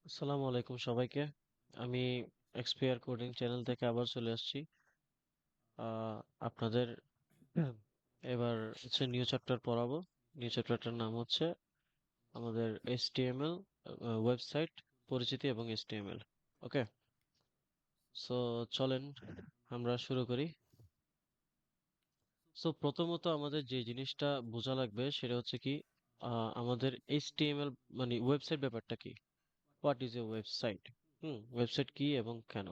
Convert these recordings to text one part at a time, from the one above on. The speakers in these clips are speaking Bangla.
আসসালামু আলাইকুম সবাইকে। আমি এক্সপিআর কোডিং চ্যানেল থেকে আবার চলে আসছি। আহ, আপনাদের এবার হচ্ছে নিউ চ্যাপ্টার পড়াবো। নিউ চ্যাপ্টারটার নাম হচ্ছে আমাদের এইচটিএমএল ওয়েবসাইট পরিচিতি এবং এইচটিএমএল। ওকে, সো চলেন আমরা শুরু করি। সো প্রথমত আমাদের যে জিনিসটা বোঝা লাগবে সেটা হচ্ছে কি, আমাদের এইচটিএমএল মানে ওয়েবসাইট ব্যাপারটা কি। What is a website? Website কি এবং কেন?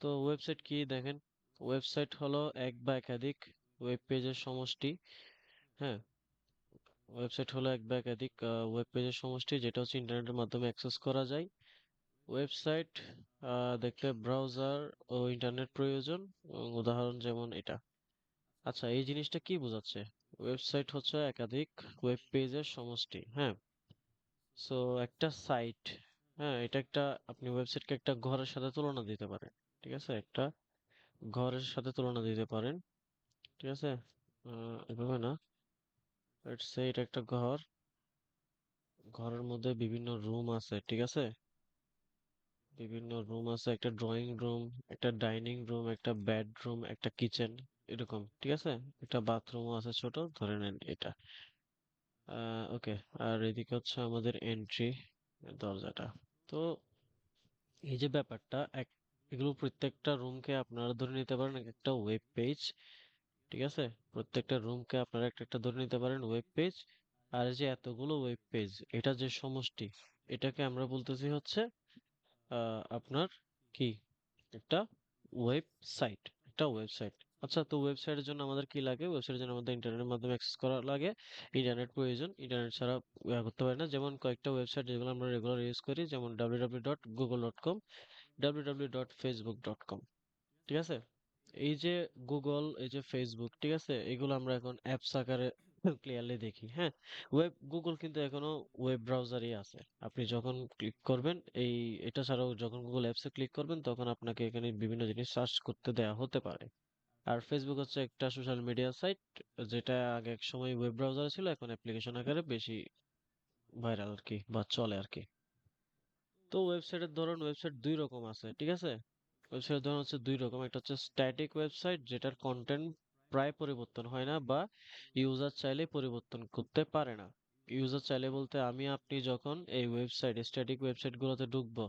তো ওয়েবসাইট কি দেখেন, ওয়েবসাইট হলো এক বা একাধিক ওয়েব পেজের সমষ্টি। হ্যাঁ, ওয়েবসাইট হলো এক বা একাধিক ওয়েব পেজের সমষ্টি যেটা হচ্ছে ইন্টারনেটের মাধ্যমে অ্যাক্সেস করা যায়। ওয়েবসাইট দেখতে ব্রাউজার ও ইন্টারনেট প্রয়োজন। উদাহরণ যেমন এটা। আচ্ছা, এই জিনিসটা কি বোঝাচ্ছে? ওয়েবসাইট হচ্ছে একাধিক ওয়েব পেজের সমষ্টি। হ্যাঁ, সো একটা সাইট, হ্যাঁ এটা একটা, আপনি ওয়েবসাইটকে একটা ঘরের সাথে তুলনা দিতে পারেন। ঠিক আছে, একটা ঘরের সাথে তুলনা দিতে পারেন। ঠিক আছে, এভাবে না, লেটস সে এটা একটা ঘর। ঘরের মধ্যে বিভিন্ন রুম আছে, ঠিক আছে, বিভিন্ন রুম আছে, একটা ড্রয়িং রুম, একটা ডাইনিং রুম, একটা বেডরুম, একটা কিচেন, এরকম। ঠিক আছে, একটা বাথরুমও আছে ছোট, ধরে নেন এটা। ওকে, আর এদিকে হচ্ছে আমাদের এন্ট্রি, দরজাটা। তো এই যে ব্যাপারটা এগুলো প্রত্যেকটা রুমকে আপনারা ধরে নিতে পারেন এক একটা ওয়েব পেজ। ঠিক আছে, প্রত্যেকটা রুমকে আপনারা একটা একটা ধরে নিতে পারেন ওয়েব পেজ। আর এই যে এতগুলো ওয়েব পেজ, এটা যে সমষ্টি, এটাকে আমরা বলতেছি হচ্ছে আপনার কি, একটা ওয়েবসাইট, একটা ওয়েবসাইট। আচ্ছা, তো ওয়েবসাইটের জন্য আমাদের কি লাগে? ওয়েবসাইটের জন্য আমাদের ইন্টারনেটের মাধ্যমে অ্যাক্সেস করা লাগে। ইন্টারনেট প্রয়োজন, ইন্টারনেট ছাড়া করতে পারি না। যেমন কয়েকটা ওয়েবসাইট যেগুলো আমরা রেগুলার ইউজ করি, যেমন www.google.com, www.facebook.com। ঠিক আছে, এই যে গুগল, এই যে ফেসবুক, ঠিক আছে, এগুলো আমরা এখন অ্যাপস আকারে ক্লিয়ারলি দেখি। হ্যাঁ, গুগল কিন্তু এখনো ওয়েব ব্রাউজারই আছে। আপনি যখন ক্লিক করবেন এই, এটা ছাড়াও যখন গুগল অ্যাপসে ক্লিক করবেন তখন আপনাকে এখানে বিভিন্ন জিনিস সার্চ করতে দেয়া হতে পারে। আর ফেসবুক হচ্ছে একটা সোশ্যাল মিডিয়া সাইট, যেটা আগে এক সময় ওয়েব ব্রাউজারে ছিল, এখন অ্যাপ্লিকেশন আকারে বেশি ভাইরাল আর কি, বা চলে আর কি। তো ওয়েবসাইটের ধরন, ওয়েবসাইট দুই রকম আছে। ঠিক আছে, ওয়েবসাইটের ধরন হচ্ছে দুই রকম। একটা হচ্ছে স্ট্যাটিক ওয়েবসাইট, যেটার কন্টেন্ট প্রায় পরিবর্তন হয় না বা ইউজার চাইলে পরিবর্তন করতে পারে না। ইউজার চাইলে বলতে আমি আপনি যখন এই ওয়েবসাইট, স্ট্যাটিক ওয়েবসাইট গুলোতে ঢুকবো,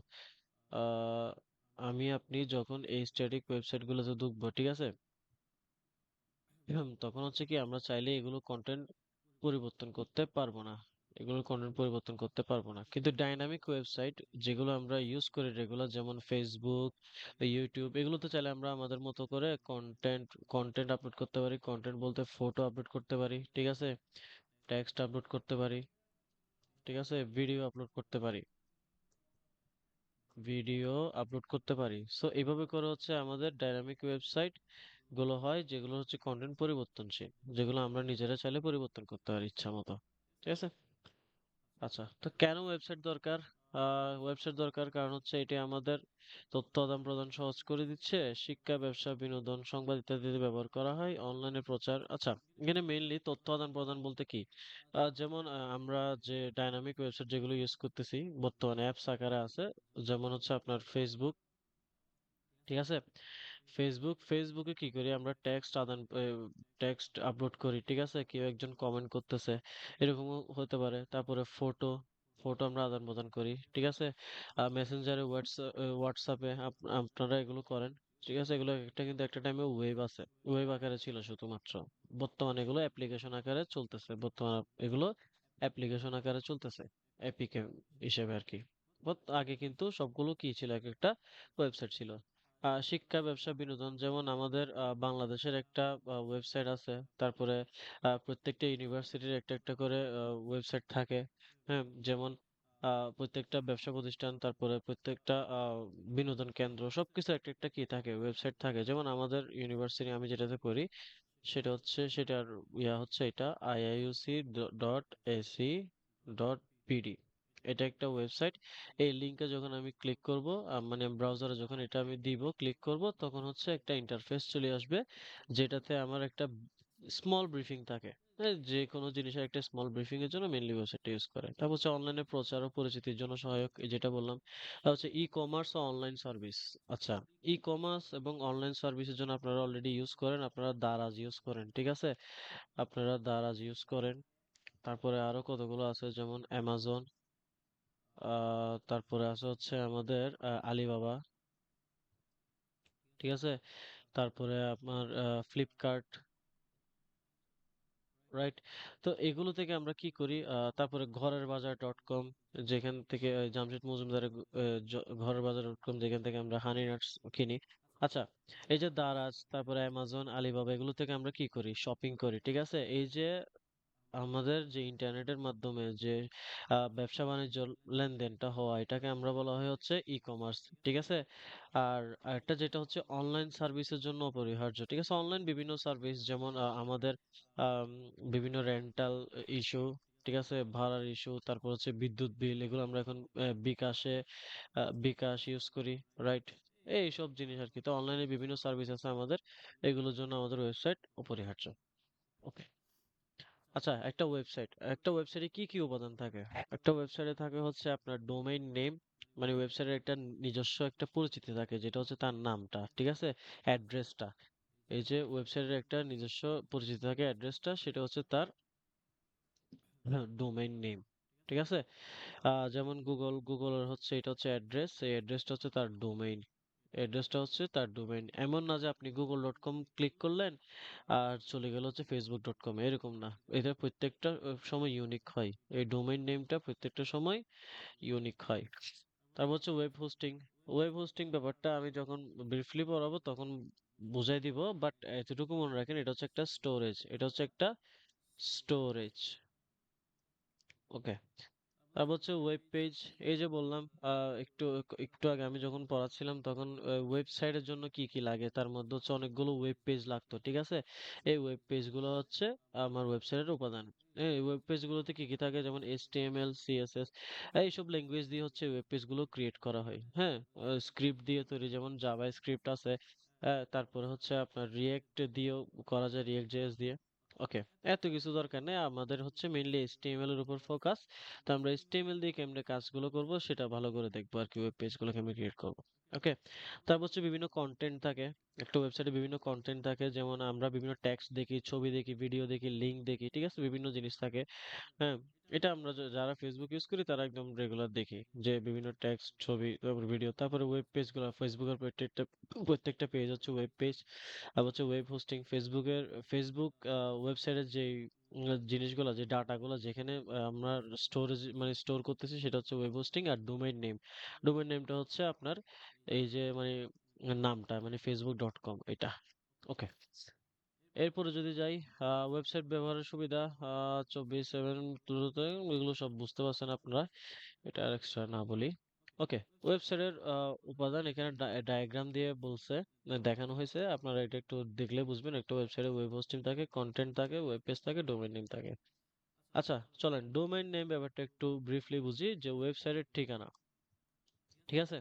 আহ আমি আপনি যখন এই স্ট্যাটিক ওয়েবসাইট গুলোতে ঢুকবো, ঠিক আছে, তখন হচ্ছে কি আমরা চাইলে এগুলো কন্টেন্ট পরিবর্তন করতে পারবো না। এগুলোর কন্টেন্ট পরিবর্তন করতে পারবো না। কিন্তু ডাইনামিক ওয়েবসাইট যেগুলো আমরা ইউজ করি রেগুলার, যেমন ফেসবুক, ইউটিউব, এগুলোতে চাইলে আমরা আমাদের মতো করে কন্টেন্ট আপলোড করতে পারি। কন্টেন্ট বলতে ফটো আপলোড করতে পারি, ঠিক আছে, টেক্সট আপলোড করতে পারি, ঠিক আছে, ভিডিও আপলোড করতে পারি, ভিডিও আপলোড করতে পারি। সো এইভাবে করে হচ্ছে আমাদের ডাইনামিক ওয়েবসাইট গুলো হয়, যেগুলো হচ্ছে কন্টেন্ট পরিবর্তনশীল, যেগুলো আমরা নিজেরা চাইলে পরিবর্তন করতে পারি ইচ্ছা মতো। ঠিক আছে, আচ্ছা, তো কেন ওয়েবসাইট দরকার? ওয়েবসাইট দরকার কারণ হচ্ছে এটি আমাদের তথ্য আদান প্রদান সহজ করে দিচ্ছে। শিক্ষা, ব্যবসা, বিনোদন, সংবাদ ইত্যাদিতে ব্যবহার করা হয়। অনলাইনে প্রচার। আচ্ছা, এখানে মেইনলি তথ্য আদান প্রদান বলতে কি, যেমন আমরা যে ডাইনামিক ওয়েবসাইট যেগুলো ইউজ করতেছি বর্তমানে অ্যাপস আকারে আছে, যেমন হচ্ছে আপনার ফেসবুক। ঠিক আছে, ফেসবুকে কি করি আমরা, টেক্সট আপলোড করি। ঠিক আছে, কেউ একজন কমেন্ট করতেছে, এরকমও হতে পারে। তারপরে ফটো, আমরা আদান প্রদান করি। ঠিক আছে, মেসেঞ্জারে, হোয়াটসঅ্যাপে আপনারা এগুলো করেন। ঠিক আছে, এগুলো একটা কিন্তু একটা টাইমে ওয়েব আছে, ওয়েব আকারে ছিল শুধুমাত্র। বর্তমানে এগুলো অ্যাপ্লিকেশন আকারে চলতেছে, এগুলো অ্যাপ্লিকেশন আকারে চলতেছে, এপিকে হিসেবে আর কি। আগে কিন্তু সবগুলো কি ছিল, এক একটা ওয়েবসাইট ছিল। শিক্ষা, ব্যবসা, বিনোদন, যেমন আমাদের বাংলাদেশের একটা ওয়েবসাইট আছে। তারপরে প্রত্যেকটা ইউনিভার্সিটির একটা একটা করে ওয়েবসাইট থাকে। হ্যাঁ, যেমন প্রত্যেকটা ব্যবসা প্রতিষ্ঠান, তারপরে প্রত্যেকটা বিনোদন কেন্দ্র, সবকিছু একটা একটা কি থাকে, ওয়েবসাইট থাকে। যেমন আমাদের ইউনিভার্সিটি, আমি যেটাতে করি, সেটা হচ্ছে, সেটার হচ্ছে এটা iuc.ac.pd। এটা একটা ওয়েবসাইট। এই লিংকে যখন আমি ক্লিক করব, মানে ব্রাউজারে যখন এটা আমি দিব, ক্লিক করব, তখন হচ্ছে একটা ইন্টারফেস চলে আসবে, যেটাতে আমার একটা স্মল ব্রিফিং থাকে। যে কোনো জিনিসের একটা স্মল ব্রিফিং এর জন্য মেইনলি ওয়েবসাইটটা ইউজ করে। তারপর হচ্ছে অনলাইনে প্রচার ও পরিচিতির জন্য সহায়ক, এই যেটা বললাম। তারপর হচ্ছে ই কমার্স ও অনলাইন সার্ভিস। আচ্ছা, ই কমার্স এবং অনলাইন সার্ভিসের জন্য আপনারা অলরেডি ইউজ করেন, আপনারা দারাজ ইউজ করেন, ঠিক আছে? আপনারা দারাজ ইউজ করেন। তারপরে আরো কতগুলো আছে, যেমন অ্যামাজন, তারপরে আছে হচ্ছে আমাদের আলিবাবা, ঠিক আছে? তারপরে আপনার ফ্লিপকার্ট, রাইট? তো এগুলো থেকে আমরা কি করি, তারপরে ঘরের বাজার ডট কম, যেখান থেকে জামশেদ মজুমদারের ঘরের বাজার ডট কম, যেখান থেকে আমরা হানি নাটস কিনি। আচ্ছা, এই যে দারাজ, তারপরে অ্যামাজন, আলিবাবা, এগুলো থেকে আমরা কি করি, শপিং করি, ঠিক আছে? এই যে আমাদের যে ইন্টারনেটের মাধ্যমে যে ব্যবসা বাণিজ্য লেনদেনটা হওয়া, এটাকে আমরা বলা হয় হচ্ছে ই কমার্স, ঠিক আছে? আর আরেকটা যেটা হচ্ছে অনলাইন সার্ভিসের জন্য অপরিহার্য, ঠিক আছে? অনলাইন বিভিন্ন সার্ভিস, যেমন আমাদের আম, বিভিন্ন রেন্টাল ইস্যু, ঠিক আছে, ভাড়ার ইস্যু, তারপর হচ্ছে বিদ্যুৎ বিল, এগুলো আমরা এখন বিকাশ ইউজ করি, রাইট? এইসব জিনিস আর কি। তো অনলাইনে বিভিন্ন সার্ভিস আছে আমাদের, এগুলোর জন্য আমাদের ওয়েবসাইট অপরিহার্য। ওকে। আচ্ছা, একটা ওয়েবসাইটে কি কি উপাদান থাকে? একটা ওয়েবসাইটে থাকে হচ্ছে আপনার ডোমেইন নেম, মানে ওয়েবসাইটের একটা নিজস্ব একটা পরিচিতি থাকে, যেটা হচ্ছে তার নামটা, ঠিক আছে? অ্যাড্রেসটা, এই যে ওয়েবসাইটের একটা নিজস্ব পরিচিতি থাকে, অ্যাড্রেসটা, সেটা হচ্ছে তার ডোমেইন নেম, ঠিক আছে? যেমন গুগলের হচ্ছে এটা হচ্ছে অ্যাড্রেস, এই অ্যাড্রেসটা হচ্ছে তার ডোমেইন, অ্যাড্রেসটা হচ্ছে তার ডোমেইন। এমন না যে আপনি গুগল.কম ক্লিক করলেন আর চলে গেল হচ্ছে ফেসবুক.কম, এরকম না। এটা প্রত্যেকটা সময় ইউনিক হয়, এই ডোমেইন নেমটা প্রত্যেকটা সময় ইউনিক হয়। তারপর হচ্ছে ওয়েব হোস্টিং। ওয়েব হোস্টিং ব্যাপারটা আমি যখন ব্রিফলি পড়াবো তখন বুঝাই দিব, বাট এতটুকু মনে রাখেন, এটা হচ্ছে একটা স্টোরেজ, এটা হচ্ছে একটা স্টোরেজ। ওকে। তারপর হচ্ছে ওয়েব পেজ। এই যে বললাম একটু একটু আগে আমি যখন পড়াচ্ছিলাম তখন ওয়েবসাইটের জন্য কি কি লাগে, তার মধ্যে হচ্ছে অনেকগুলো ওয়েব পেজ লাগতো, ঠিক আছে? এই ওয়েব পেজ গুলো হচ্ছে আমার ওয়েবসাইটের উপাদান। এই ওয়েব পেজ গুলোতে কি কি থাকে, যেমন HTML, CSS, এইসব ল্যাঙ্গুয়েজ দিয়ে হচ্ছে ওয়েব পেজ গুলো ক্রিয়েট করা হয়। হ্যাঁ, স্ক্রিপ্ট দিয়ে তৈরি, যেমন জাভা স্ক্রিপ্ট আছে। তারপরে হচ্ছে আপনার রিয়েক্ট দিয়েও করা যায়, রিয়েক্ট জেএস দিয়ে। ওকে। এত কিছু দরকার নেই, আমাদের হচ্ছে মেইনলি HTML এর উপর ফোকাস। তো আমরা HTML দিয়ে কেমনে কাজগুলো করব সেটা ভালো করে দেখবো আর কি, ওয়েব পেজগুলো কেমনে ক্রিয়েট করবো। ওকে। তারপর হচ্ছে বিভিন্ন কন্টেন্ট থাকে, একটা ওয়েবসাইটে বিভিন্ন কন্টেন্ট থাকে, যেমন আমরা বিভিন্ন টেক্সট দেখি, ছবি দেখি, ভিডিও দেখি, লিঙ্ক দেখি, ঠিক আছে? বিভিন্ন জিনিস থাকে। হ্যাঁ, এটা আমরা যারা ফেসবুক ইউজ করি তারা একদম রেগুলার দেখি, যে বিভিন্ন টেক্সট, ছবি, তারপর ভিডিও, তারপরে ওয়েব পেজগুলো, ফেসবুকের প্রত্যেকটা প্রত্যেকটা পেজ হচ্ছে ওয়েব পেজ। আর হচ্ছে ওয়েব হোস্টিং, ফেসবুক ওয়েবসাইটের যে জিনিসগুলো, যে ডাটাগুলো যেখানে আমরা স্টোরেজ মানে স্টোর করতেছি, সেটা হচ্ছে ওয়েব হোস্টিং। আর ডোমেইন নেম, ডোমেইন নেমটা হচ্ছে আপনার এই যে মানে নামটা, মানে ফেসবুক.কম, এটা। ওকে। এরপরে যদি যাই, ওয়েবসাইট ব্যবহারের সুবিধা, 24/7 তে, এগুলো সব বুঝতে পারছেন আপনারা, এটা আর এক্সট্রা না বলি। ওকে। ওয়েবসাইটের উপাদান এখানে ডায়াগ্রাম দিয়ে বলছে, দেখানো হয়েছে, আপনারা এটা একটু দেখলে বুঝবেন। একটা ওয়েবসাইটে ওয়েব হোস্টিং থাকে, কন্টেন্ট থাকে, ওয়েব পেজ থাকে, ডোমেইন নেম থাকে। আচ্ছা, চলেন ডোমেইন নেম ব্যাপারটা একটু ব্রিফলি বুঝি, যে ওয়েবসাইটের ঠিকানা, ঠিক আছে?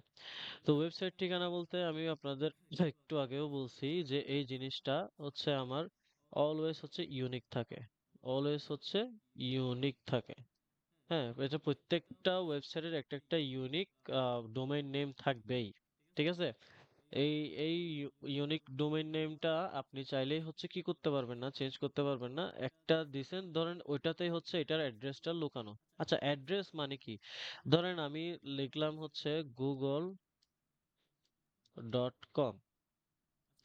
তো ওয়েবসাইট ঠিকানা বলতে আমি আপনাদের একটু আগেও বলছি যে এই জিনিসটা হচ্ছে আমার অলওয়েজ হচ্ছে ইউনিক থাকে, অলওয়েজ হচ্ছে ইউনিক থাকে। হ্যাঁ, এটা প্রত্যেকটা ওয়েবসাইটের একটা একটা ইউনিক ডোমেইন নেম থাকবেই, ঠিক আছে? এই এই ইউনিক ডোমেইন নেমটা আপনি চাইলেই হচ্ছে কি করতে পারবেন না, চেঞ্জ করতে পারবেন না। একটা দিছেন, ধরেন ওইটাতেই হচ্ছে এটার অ্যাড্রেসটা লুকানো। আচ্ছা, অ্যাড্রেস মানে কি? ধরেন আমি লিখলাম হচ্ছে google.com।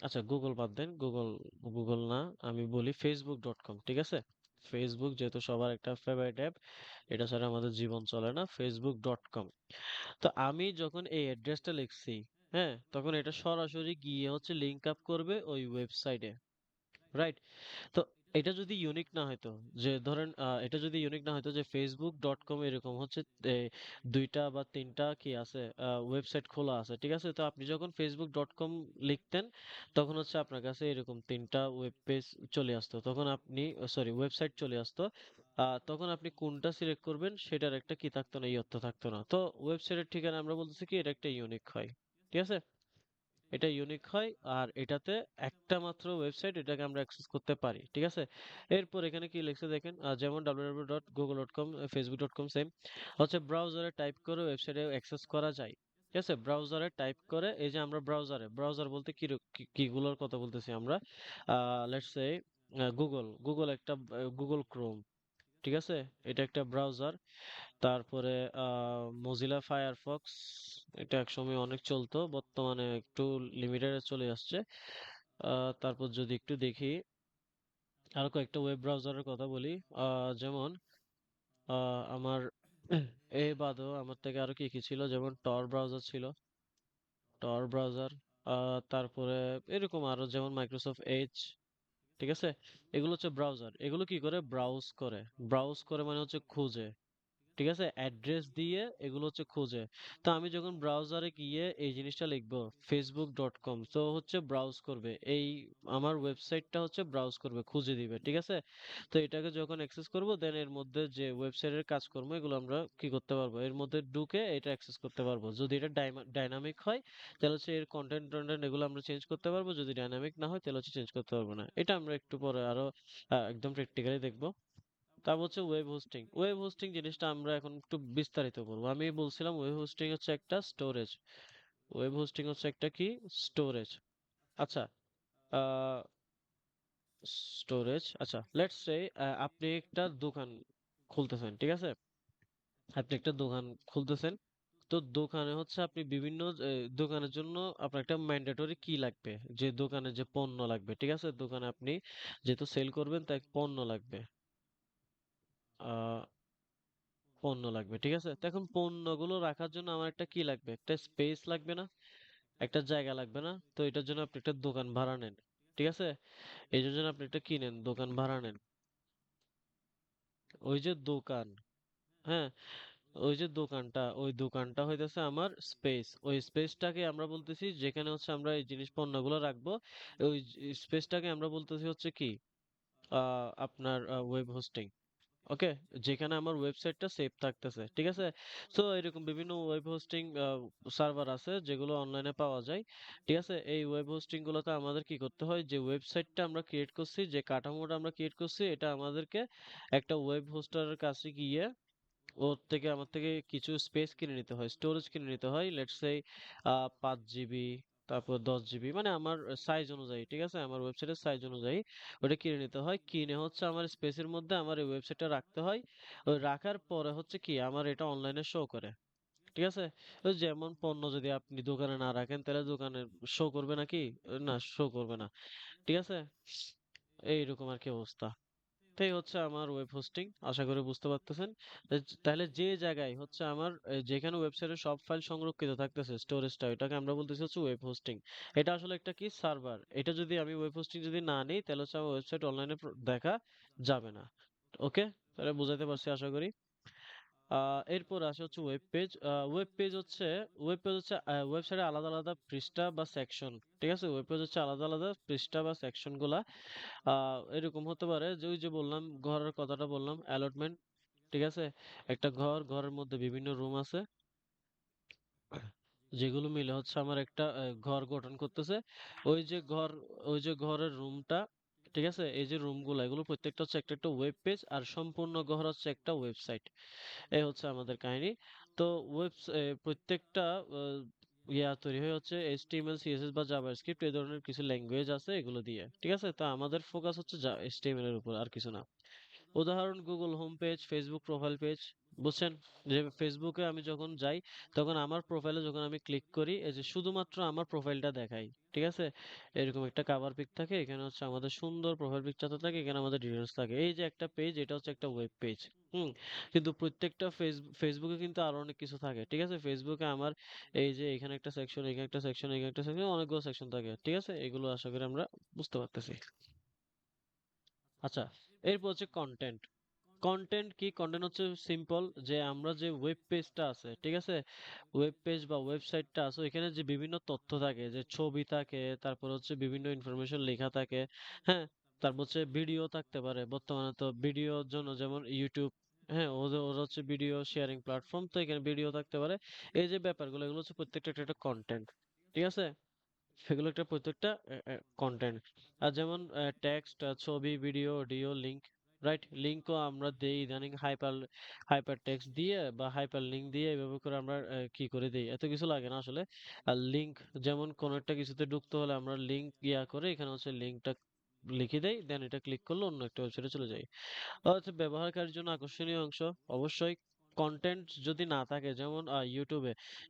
আচ্ছা, গুগল বাদ দেন, গুগল না, আমি বলি ফেসবুক.কম, ঠিক আছে? ফেসবুক যেহেতু সবার একটা ফেভারিট অ্যাপ, এটা ছাড়া আমাদের জীবন চলে না, ফেসবুক.কম। তো আমি যখন এই অ্যাড্রেসটা লিখছি, হ্যাঁ, তখন এটা সরাসরি গিয়ে হচ্ছে লিঙ্ক আপ করবে ওই ওয়েবসাইটে, রাইট? তো এটা যদি ইউনিক না হয়তো, যে ধরেন এটা যদি ইউনিক না হয়তো যে ফেসবুক.কম এরকম হচ্ছে এ, দুইটা বা তিনটা কি আছে ওয়েবসাইট খোলা আছে, ঠিক আছে? তো আপনি যখন ফেসবুক.কম লিখতেন, তখন হচ্ছে আপনার কাছে এরকম তিনটা ওয়েব পেজ চলে আসতো, তখন আপনি সরি ওয়েবসাইট চলে আসতো। তখন আপনি কোনটা সিলেক্ট করবেন সেটার একটা কি থাকতো না, ইয়ত্তা থাকতো না। তো ওয়েবসাইটের ঠিকানা আমরা বলতেছি কি, এটা একটা ইউনিক হয়, ঠিক আছে? এটা ইউনিক হয় আর এটাতে একটা মাত্র ওয়েবসাইট এটাকে আমরা অ্যাক্সেস করতে পারি, ঠিক আছে? এরপর এখানে কি লিখছে দেখেন, যেমন www.google.com, facebook.com সেম হচ্ছে ব্রাউজারে টাইপ করে ওয়েবসাইটে অ্যাক্সেস করা যায়। ঠিক আছে, ব্রাউজারে টাইপ করে, এই যে আমরা ব্রাউজার বলতে কিগুলোর কথা বলতেছি আমরা, লেটস সে গুগল একটা, গুগল ক্রোম, ঠিক আছে, এটা একটা ব্রাউজার। তারপরে মজিলা ফায়ারফক্স, এটা একসময় অনেক চলতো, বর্তমানে একটু লিমিটেড চলে আসছে। তারপর যদি একটু দেখি আরো কয়েকটা ওয়েব ব্রাউজারের কথা বলি, যেমন আমার এ বাদেও আমার থেকে আরো কি কি ছিল, যেমন টর ব্রাউজার ছিল, টর ব্রাউজার, তারপরে এরকম আরো যেমন মাইক্রোসফট এজ, ঠিক আছে? এগুলো হচ্ছে ব্রাউজার, এগুলো কি করে ব্রাউজ করে মানে হচ্ছে খুঁজে, ঠিক আছে, অ্যাড্রেস দিয়ে এগুলো হচ্ছে খোঁজে। তো আমি যখন ব্রাউজারে গিয়ে এই জিনিসটা লিখবো facebook.com, তো হচ্ছে ব্রাউজ করবে এই আমার ওয়েবসাইটটা হচ্ছে ব্রাউজ করবে, খুঁজে দিবে, ঠিক আছে? তো এটাকে যখন অ্যাক্সেস করব দেন এর মধ্যে যে ওয়েবসাইটের কাজকর্ম এগুলো আমরা কি করতে পারবো, এর মধ্যে ঢুকে এটা অ্যাক্সেস করতে পারবো। যদি এটা ডাইনামিক হয় তাহলে হচ্ছে এর কন্টেন্ট এগুলো আমরা চেঞ্জ করতে পারবো, যদি ডাইনামিক না হয় তাহলে হচ্ছে চেঞ্জ করতে পারবো না। এটা আমরা একটু পরে আরো একদম প্র্যাকটিক্যালি দেখবো। তারপর হচ্ছে ওয়েব হোস্টিং জিনিসটা আমরা এখন একটু বিস্তারিত বলবো। আমি বলছিলাম ওয়েব হোস্টিং হচ্ছে একটা স্টোরেজ, ওয়েব হোস্টিং হচ্ছে একটা কি, স্টোরেজ। আচ্ছা, স্টোরেজ, আচ্ছা লেটস সে আপনি একটা দোকান খুলতেছেন, ঠিক আছে, আপনি একটা দোকান খুলতেছেন। তো দোকানে হচ্ছে আপনি বিভিন্ন দোকানের জন্য আপনার একটা ম্যান্ডেটরি কি লাগবে, যে দোকানে যে পণ্য লাগবে, ঠিক আছে, দোকানে আপনি যেহেতু সেল করবেন তাই পণ্য লাগবে, আহ পণ্য লাগবে, ঠিক আছে? তো এখন পণ্যগুলো রাখার জন্য আমার একটা কি লাগবে, একটা স্পেস লাগবে না, একটা জায়গা লাগবে না? তো এটার জন্য আপনি একটা দোকান ভাড়া নেন, ঠিক আছে? এই জন্য আপনি একটা কি নেন, দোকান ভাড়া নেন। ওই যে দোকান, হ্যাঁ, ওই দোকানটা হইতেছে আমার স্পেস, ওই স্পেসটাকে আমরা বলতেছি যেখানে হচ্ছে আমরা এই জিনিস পণ্যগুলো রাখবো, ওই স্পেসটাকে আমরা বলতেছি হচ্ছে কি, আপনার ওয়েব হোস্টিং। ওকে, যেখানে আমার ওয়েবসাইটটা সেভ থাকতেছে, ঠিক আছে? তো এরকম বিভিন্ন ওয়েব হোস্টিং সার্ভার আছে যেগুলো অনলাইনে পাওয়া যায়, ঠিক আছে? এই ওয়েব হোস্টিং গুলোতে আমাদের কি করতে হয়, যে ওয়েবসাইটটা আমরা ক্রিয়েট করছি, যে কাঠামোটা আমরা ক্রিয়েট করছি, এটা আমাদেরকে একটা ওয়েব হোস্টারের কাছে গিয়ে ওর থেকে আমার থেকে কিছু স্পেস কিনে নিতে হয়, স্টোরেজ কিনে নিতে হয়, লেটস সে 5 জিবি, তারপর 10 জিবি, মানে আমার সাইজ অনুযায়ী, ঠিক আছে, আমার ওয়েবসাইটের সাইজ অনুযায়ী ওটা কিনে নিতে হয়, কিনে হচ্ছে আমার স্পেসের মধ্যে আমার এই ওয়েবসাইটটা রাখতে হয়। ওই রাখার পরে হচ্ছে কি আমার এটা অনলাইনে শো করে, ঠিক আছে? ওই যেমন পণ্য যদি আপনি দোকানে না রাখেন তাহলে দোকানে শো করবে নাকি? না, শো করবে না, ঠিক আছে? এইরকম আর কি অবস্থা। এটাই হচ্ছে আমার ওয়েব হোস্টিং, আশা করি বুঝতে পারতেছেন। তাহলে যে জায়গায় হচ্ছে আমার যেখানে ওয়েবসাইটের সব ফাইল সংরক্ষিত থাকতেছে, স্টোরেজটা, এটাকে আমরা বলতেছি হচ্ছে ওয়েব হোস্টিং। এটা আসলে একটা কি, সার্ভার। এটা যদি আমি ওয়েব হোস্টিং যদি না নিই তাহলে হচ্ছে আমার ওয়েবসাইট অনলাইনে দেখা যাবে না। ওকে, তাহলে বুঝাতে পারছি আশা করি। এরপর আসে হচ্ছে ওয়েব পেজ। ওয়েব পেজ হচ্ছে ওয়েবসাইটে আলাদা আলাদা পৃষ্ঠা বা সেকশন, ঠিক আছে? ওয়েব পেজ হচ্ছে আলাদা আলাদা পৃষ্ঠা বা সেকশন গুলা এরকম হতে পারে যে ওই যে বললাম, ঘরের কথাটা বললাম, অ্যালটমেন্ট, ঠিক আছে? একটা ঘরের মধ্যে বিভিন্ন রুম আছে যেগুলো মিলে হচ্ছে আমার একটা ঘর গঠন করতেছে। ওই যে ঘর ওই যে ঘরের রুমটা, ঠিক আছে, এই যে রুমগুলো এগুলো প্রত্যেকটা হচ্ছে একটা একটা ওয়েব পেজ, আর সম্পূর্ণ ঘর হচ্ছে একটা ওয়েবসাইট। এই হচ্ছে আমাদের কাহিনী। তো প্রত্যেকটা তৈরি হয় হচ্ছে HTML CSS বা জাভাস্ক্রিপ্ট, এই ধরনের কিছু ল্যাঙ্গুয়েজ আছে এগুলো দিয়ে, ঠিক আছে? তো আমাদের ফোকাস হচ্ছে HTML এর উপর, আর কিছু না। উদাহরণ Google home page, Facebook profile page, বুঝছেন? যে ফেসবুকে আমি যখন যাই তখন আমার প্রোফাইলে যখন আমি ক্লিক করি, এই যে শুধুমাত্র আমার প্রোফাইলটা দেখাই, ঠিক আছে? এরকম একটা কাভার পিক থাকে, এখানে হচ্ছে আমাদের সুন্দর প্রোফাইল পিকচারটা থাকে, এখানে আমাদের ডিটেলস থাকে। এই যে একটা পেজ, এটা হচ্ছে একটা ওয়েব পেজ। হুম, কিন্তু প্রত্যেকটা ফেসবুকে কিন্তু আরো অনেক কিছু থাকে, ঠিক আছে? ফেসবুকে আমার এই যে এখানে একটা সেকশন, এখানে একটা সেকশন, এখানে একটা সেকশন, অনেকগুলো সেকশন থাকে, ঠিক আছে? এগুলো আশা করি আমরা বুঝতে পারতেছি। আচ্ছা, এরপর হচ্ছে কন্টেন্ট। কন্টেন্ট কি, কন্টেন্ট হচ্ছে সিম্পল, যে আমরা যে ওয়েব পেজটা আছে, ঠিক আছে, ওয়েব পেজ বা ওয়েবসাইটটা আছে, এখানে যে বিভিন্ন তথ্য থাকে, যে ছবি থাকে, তারপর হচ্ছে বিভিন্ন ইনফরমেশন লেখা থাকে, হ্যাঁ, তারপর হচ্ছে ভিডিও থাকতে পারে, বর্তমানে তো ভিডিওর জন্য যেমন ইউটিউব, হ্যাঁ, ওরা হচ্ছে ভিডিও শেয়ারিং প্ল্যাটফর্ম, তো এখানে ভিডিও থাকতে পারে। এই যে ব্যাপারগুলো এগুলো হচ্ছে প্রত্যেকটা একটা কন্টেন্ট, ঠিক আছে? সেগুলো একটা প্রত্যেকটা কন্টেন্ট। আর যেমন টেক্সট, ছবি, ভিডিও, অডিও, লিঙ্ক, রাইট? লিঙ্কও আমরা দেই ইদানিং হাইপার হাইপার টেক্সট দিয়ে বা হাইপার লিঙ্ক দিয়ে এভাবে করে আমরা কি করে দেই, এত কিছু লাগে না আসলে। আর লিঙ্ক, যেমন কোনো একটা কিছুতে ঢুকতে হলে আমরা লিঙ্ক করে এখানে হচ্ছে লিঙ্কটা লিখে দেই, দেন এটা ক্লিক করলে অন্য একটা ওয়েবসাইটে চলে যাই। হচ্ছে ব্যবহারকারীর জন্য আকর্ষণীয় অংশ, অবশ্যই কন্টেন্ট যদি না থাকে, যেমন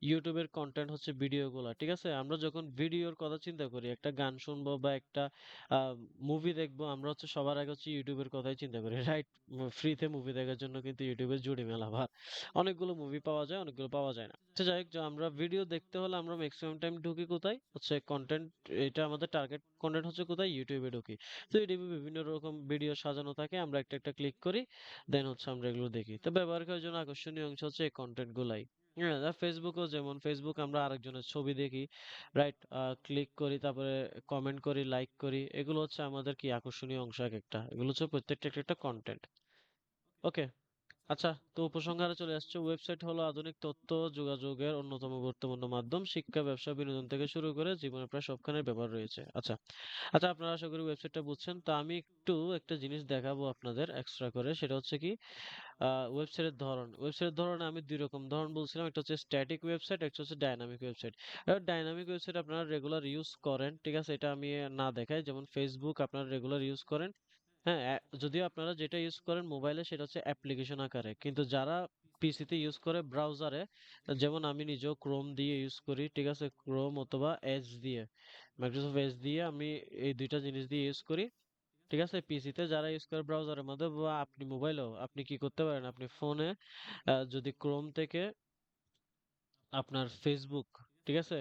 ইউটিউবের কন্টেন্ট হচ্ছে ভিডিওগুলা, ঠিক আছে? আমরা যখন ভিডিওর কথা চিন্তা করি, একটা গান শুনবো বা একটা মুভি দেখবো, আমরা হচ্ছে সবার আগে হচ্ছে ইউটিউবের কথাই চিন্তা করি, রাইট? ফ্রিতে মুভি দেখার জন্য কিন্তু ইউটিউবে জুড়ি মেলা ভার, অনেকগুলো মুভি পাওয়া যায়, অনেকগুলো পাওয়া যায় না। আচ্ছা যাই হোক, যে আমরা ভিডিও দেখতে হলে আমরা ম্যাক্সিমাম টাইম ঢুকি কোথায়, হচ্ছে কন্টেন্ট, এটা আমাদের টার্গেট কন্টেন্ট হচ্ছে কোথায়, ইউটিউবে ঢুকি। তো ইউটিউবে বিভিন্ন রকম ভিডিও সাজানো থাকে, আমরা একটা একটা ক্লিক করি, দেন হচ্ছে আমরা এগুলো দেখি। তো ব্যবহারকারীর জন্য আকর্ষণীয় অংশ হচ্ছে এই কন্টেন্ট গুলাই। হ্যাঁ, আর ফেসবুকও যেমন, ফেসবুক আমরা আরেকজনের ছবি দেখি, রাইট? ক্লিক করি, তারপরে কমেন্ট করি, লাইক করি, এগুলো হচ্ছে আমাদের কি আকর্ষণীয় অংশ এক একটা, এগুলো হচ্ছে প্রত্যেকটা একটা একটা কন্টেন্ট। ওকে। আচ্ছা, তো উপসংহারে চলে আসছে, ওয়েবসাইট হলো আধুনিক তথ্য যোগাযোগের অন্যতম গুরুত্বপূর্ণ মাধ্যম। শিক্ষা, ব্যবসা, বিনোদন থেকে শুরু করে জীবনের প্রায় সবখানে ব্যবহার রয়েছে। আচ্ছা, আচ্ছা, আপনারা আশা করি ওয়েবসাইটটা বুঝছেন। তো আমি একটু একটা জিনিস দেখাবো আপনাদের এক্সট্রা করে, সেটা হচ্ছে কি, ওয়েবসাইটের ধরন। ওয়েবসাইটের ধরন আমি দুই রকম ধরন বলছিলাম, একটা হচ্ছে স্ট্যাটিক ওয়েবসাইট, একটা হচ্ছে ডাইনামিক ওয়েবসাইট। এবার ডাইনামিক ওয়েবসাইট আপনারা রেগুলার ইউজ করেন, ঠিক আছে? এটা আমি না দেখাই, যেমন ফেসবুক আপনারা রেগুলার ইউজ করেন। হ্যাঁ, যদিও আপনারা যেটা ইউজ করেন মোবাইলে সেটা হচ্ছে অ্যাপ্লিকেশন আকারে, কিন্তু যারা পিসিতে ইউজ করে ব্রাউজারে, যেমন আমি নিজেও ক্রোম দিয়ে ইউজ করি, ঠিক আছে? ক্রোম অথবা এজ দিয়ে, মাইক্রোসফট এজ দিয়ে আমি এই দুইটা জিনিস দিয়ে ইউজ করি, ঠিক আছে? পিসিতে যারা ইউজ করে ব্রাউজারের মধ্যে, বা আপনি মোবাইলেও আপনি কি করতে পারেন, আপনি ফোনে যদি ক্রোম থেকে আপনার ফেসবুক, ঠিক আছে?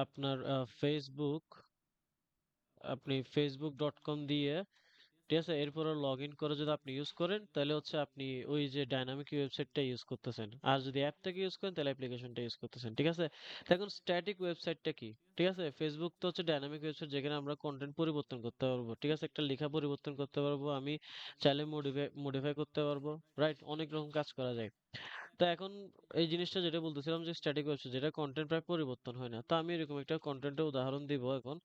আপনার ফেসবুক, আপনি facebook.com দিয়ে, ঠিক আছে, এরপরে লগ ইন করে যদি আপনি ইউজ করেন, তাহলে হচ্ছে আপনি ওই যে ডাইনামিক ওয়েবসাইটটা ইউজ করতেছেন। আর যদি অ্যাপ থেকে ইউজ করেন, তাহলে অ্যাপ্লিকেশনটা ইউজ করতেছেন, ঠিক আছে? তো এখন স্ট্যাটিক ওয়েবসাইটটা কি, ঠিক আছে? ফেসবুক তো হচ্ছে ডাইনামিক ওয়েবসাইট, যেখানে আমরা কন্টেন্ট পরিবর্তন করতে পারবো, ঠিক আছে? একটা লেখা পরিবর্তন করতে পারবো, আমি চাইলে মডিফাই করতে পারবো, রাইট? অনেক রকম কাজ করা যায়। তো এখন এই জিনিসটা যেটা বলতেছিলাম, যে স্ট্যাটিক ওয়েবসাইট যেটা কন্টেন্ট প্রায় পরিবর্তন হয় না, তো আমি এরকম একটা কন্টেন্টের উদাহরণ দিব এখন।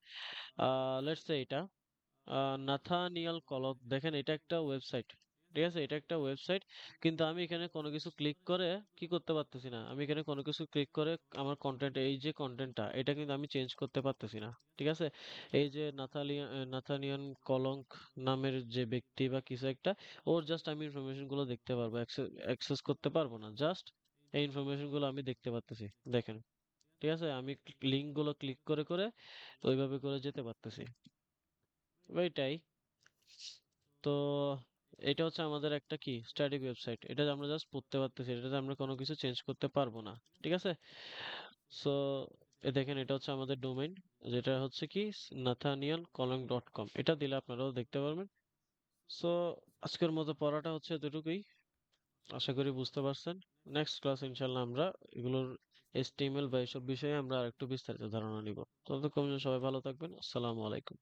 লেটস সে এটা নাথানিয়াল কলক, দেখেন এটা একটা ওয়েবসাইট, ঠিক আছে? এটা একটা ওয়েবসাইট, কিন্তু আমি এখানে কোনো কিছু ক্লিক করে কি করতে পারতেছি না, আমি এখানে কোনো কিছু ক্লিক করে আমার কন্টেন্ট, এই যে কন্টেন্টটা, এটা কিন্তু আমি চেঞ্জ করতে পারতেছি না, ঠিক আছে? এই যে নাথানিয়ান কলঙ্ক নামের যে ব্যক্তি বা কিছু একটা, ওর জাস্ট আমি ইনফরমেশন গুলো দেখতে পারবো, অ্যাক্সেস করতে পারবো না, জাস্ট এই ইনফরমেশন গুলো আমি দেখতে পারতেছি, দেখেন, ঠিক আছে? আমি লিঙ্ক গুলো ক্লিক করে করে ওইভাবে করে যেতে পারতেছি, ওইটাই। তো এটা হচ্ছে আমাদের একটা কি স্ট্যাটিক ওয়েবসাইট, এটা আমরা জাস্ট পড়তে পারতেছি, এটাতে আমরা কোনো কিছু চেঞ্জ করতে পারবো না, ঠিক আছে? সো দেখেন, এটা হচ্ছে আমাদের ডোমেইন, যেটা হচ্ছে কি nathanielkolong.com, এটা দিলে আপনারাও দেখতে পারবেন। সো আজকের মতো পড়াটা হচ্ছে এতটুকুই, আশা করি বুঝতে পারছেন। নেক্সট ক্লাস ইনশাল্লাহ আমরা এগুলোর HTML বা এসব বিষয়ে আমরা আরেকটু বিস্তারিত ধারণা নিব। ততক্ষণ পর্যন্ত সবাই ভালো থাকবেন। আসসালামু আলাইকুম।